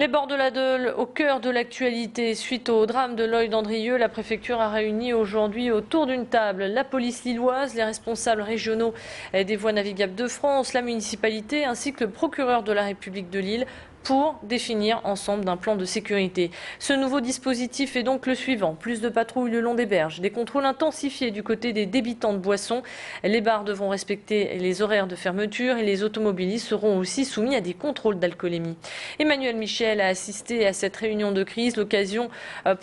Les bords de la Deûle, au cœur de l'actualité. Suite au drame de Loy-d'Andrieux, la préfecture a réuni aujourd'hui autour d'une table la police lilloise, les responsables régionaux des voies navigables de France, la municipalité ainsi que le procureur de la République de Lille pour définir ensemble d'un plan de sécurité. Ce nouveau dispositif est donc le suivant. Plus de patrouilles le long des berges, des contrôles intensifiés du côté des débitants de boissons. Les bars devront respecter les horaires de fermeture et les automobilistes seront aussi soumis à des contrôles d'alcoolémie. Emmanuel Michel a assisté à cette réunion de crise, l'occasion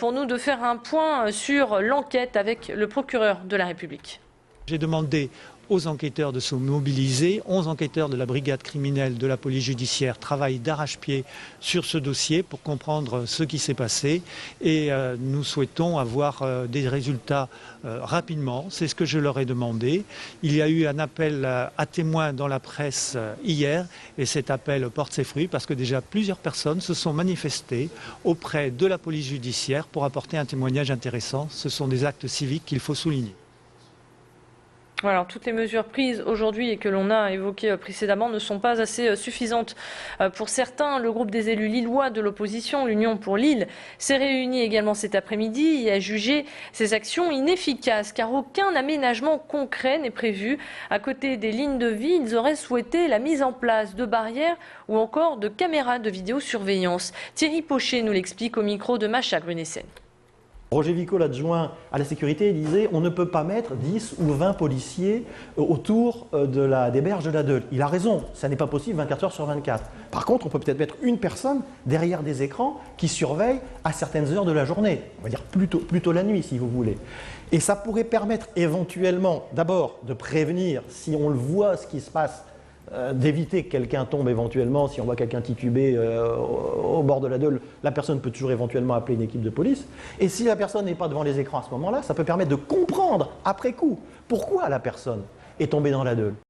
pour nous de faire un point sur l'enquête avec le procureur de la République. J'ai demandé aux enquêteurs de se mobiliser. 11 enquêteurs de la brigade criminelle de la police judiciaire travaillent d'arrache-pied sur ce dossier pour comprendre ce qui s'est passé. Et nous souhaitons avoir des résultats rapidement. C'est ce que je leur ai demandé. Il y a eu un appel à témoins dans la presse hier et cet appel porte ses fruits parce que déjà plusieurs personnes se sont manifestées auprès de la police judiciaire pour apporter un témoignage intéressant. Ce sont des actes civiques qu'il faut souligner. Alors, toutes les mesures prises aujourd'hui et que l'on a évoquées précédemment ne sont pas assez suffisantes pour certains. Le groupe des élus lillois de l'opposition, l'Union pour Lille, s'est réuni également cet après-midi et a jugé ces actions inefficaces car aucun aménagement concret n'est prévu. À côté des lignes de vie, ils auraient souhaité la mise en place de barrières ou encore de caméras de vidéosurveillance. Thierry Pochet nous l'explique au micro de Macha Grunessen. Roger Vico, l'adjoint à la sécurité, disait on ne peut pas mettre 10 ou 20 policiers autour des berges de la Deûle. Il a raison, ça n'est pas possible 24 heures sur 24. Par contre, on peut peut-être mettre une personne derrière des écrans qui surveille à certaines heures de la journée. On va dire plutôt la nuit si vous voulez. Et ça pourrait permettre éventuellement d'abord de prévenir, si on le voit ce qui se passe, d'éviter que quelqu'un tombe éventuellement, si on voit quelqu'un tituber au bord de la Deûle, la personne peut toujours éventuellement appeler une équipe de police. Et si la personne n'est pas devant les écrans à ce moment-là, ça peut permettre de comprendre, après coup, pourquoi la personne est tombée dans la Deûle.